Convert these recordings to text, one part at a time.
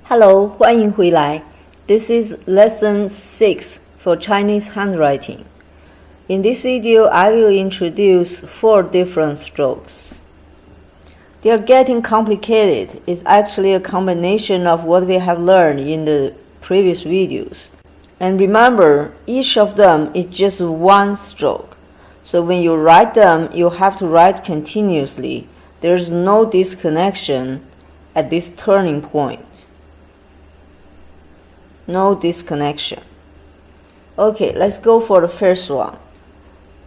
Hello, 欢迎回来. This is lesson 6 for Chinese handwriting. In this video, I will introduce 4 different strokes. They are getting complicated. It's actually a combination of what we have learned in the previous videos. And remember, each of them is just one stroke. So when you write them, you have to write continuously. There's no disconnection at this turning point. No disconnection. Okay, let's go for the first one.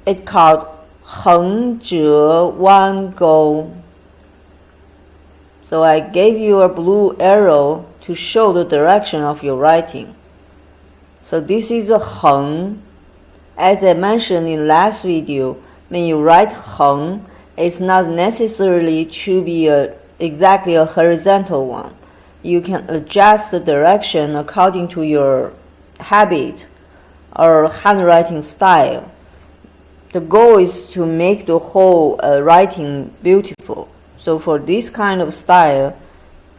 It's called 横折弯钩. So I gave you a blue arrow to show the direction of your writing. So this is a 横. As I mentioned in last video, when you write 横, it's not necessarily to be exactly a horizontal one. You can adjust the direction according to your habit or handwriting style. The goal is to make the whole writing beautiful. So for this kind of style,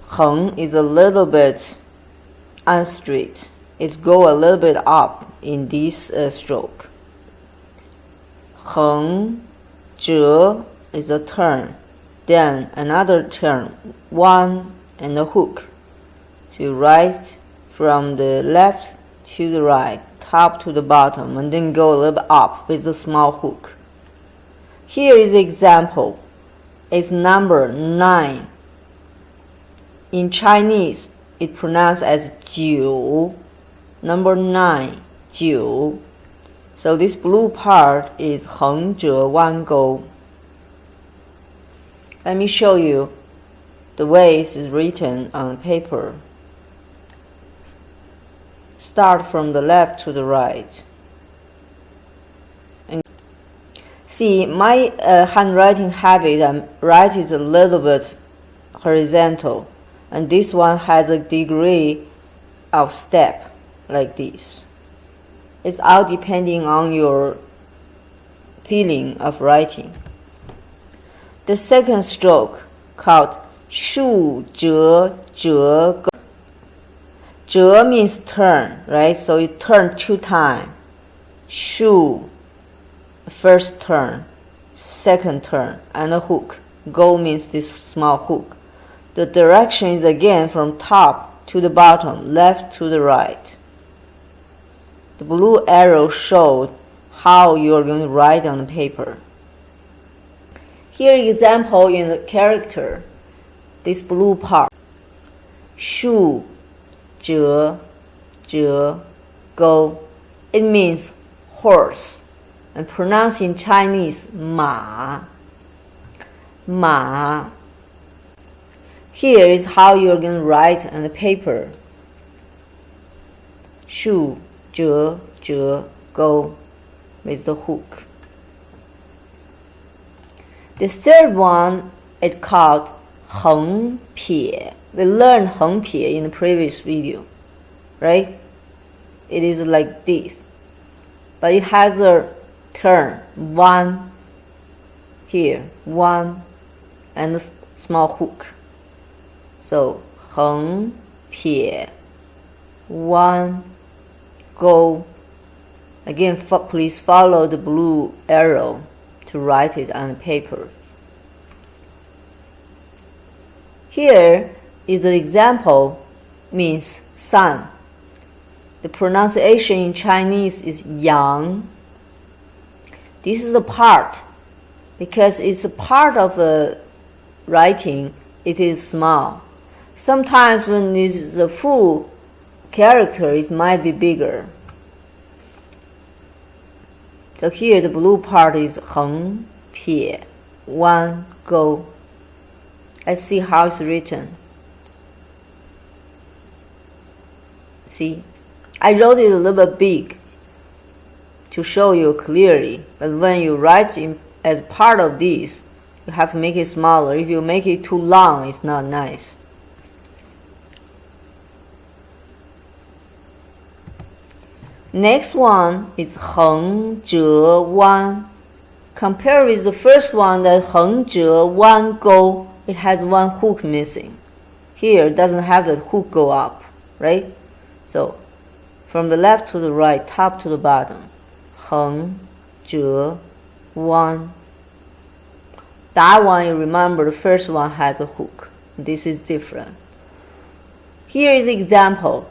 横 is a little bit unstraight. It goes a little bit up in this stroke. 横折 is a turn, then another turn, one and a hook. To write from the left to the right, top to the bottom, and then go a little bit up with a small hook. Here is the example. It's number 9. In Chinese, it's pronounced as 9. Number 9, 9. So this blue part is 横折弯钩. Let me show you the way it is written on paper. Start from the left to the right. And see, my handwriting habit, I write it a little bit horizontal, and this one has a degree of step like this. It's all depending on your feeling of writing. The second stroke, called 竖折折钩. 折 means turn, right? So you turn 2 times. 竖, first turn, second turn, and a hook. Go means this small hook. The direction is again from top to the bottom, left to the right. The blue arrow showed how you are going to write on the paper. Here example in the character, this blue part. 竖折折钩. It means horse, and pronounced in Chinese 马. 马. Here is how you're going to write on the paper. 竖折折钩 with the hook. The third one is called 横撇. We learned 横撇 in the previous video, right? It is like this, but it has a turn, one here, one, and a small hook. So 横撇 one go. Again, please follow the blue arrow to write it on the paper. Here is the example, means sun. The pronunciation in Chinese is yang. This is a part. Because it's a part of the writing, it is small. Sometimes when it is a full character, it might be bigger. So here the blue part is 横撇 one go. Let's see how it's written. See, I wrote it a little bit big to show you clearly, but when you write as part of this, you have to make it smaller. If you make it too long, it's not nice. Next one is 横折弯. Compare with the first one, that 横折弯钩, it has one hook missing. here doesn't have the hook go up, right? So from the left to the right, top to the bottom. 横折弯. That one, you remember, the first one has a hook. This is different. Here is example.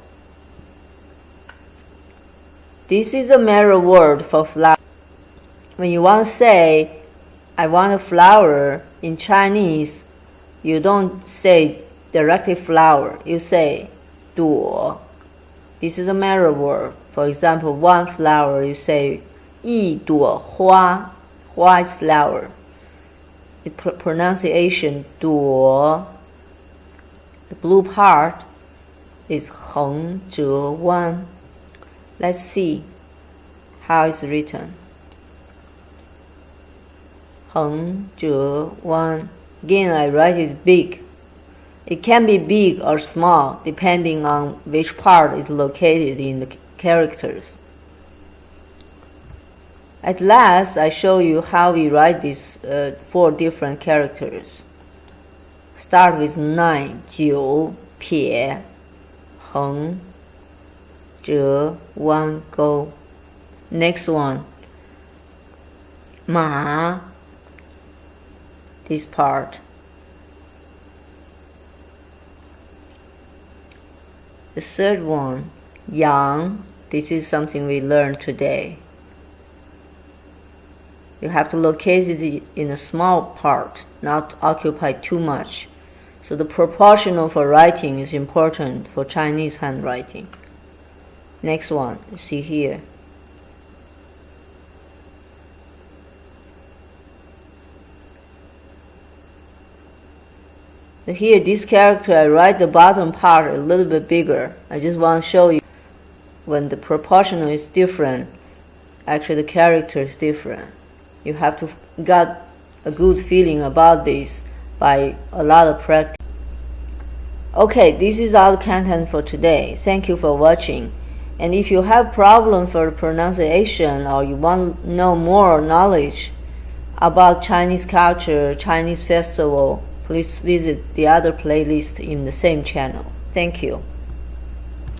This is a mirror word for flower. When you want to say, I want a flower, in Chinese, you don't say directly flower. You say 朵. This is a mirror word. For example, one flower, you say 一朵花. 花 is flower. The pronunciation 朵. The blue part is 横折弯. Let's see how it's written. 横折弯. Again, I write it big. It can be big or small depending on which part is located in the characters. At last, I show you how we write these 4 different characters. Start with 9, 9, 撇, 横, 折, 弯, go. Next one, 马, this part. The third one, 羊, this is something we learned today. You have to locate it in a small part, not occupy too much. So the proportional for writing is important for Chinese handwriting. Next one, you see here. So here, this character, I write the bottom part a little bit bigger. I just want to show you when the proportional is different, actually the character is different. You have to get a good feeling about this by a lot of practice. Okay, this is all the content for today. Thank you for watching. And if you have problem for pronunciation or you want to know more knowledge about Chinese culture, Chinese festival, please visit the other playlist in the same channel. Thank you.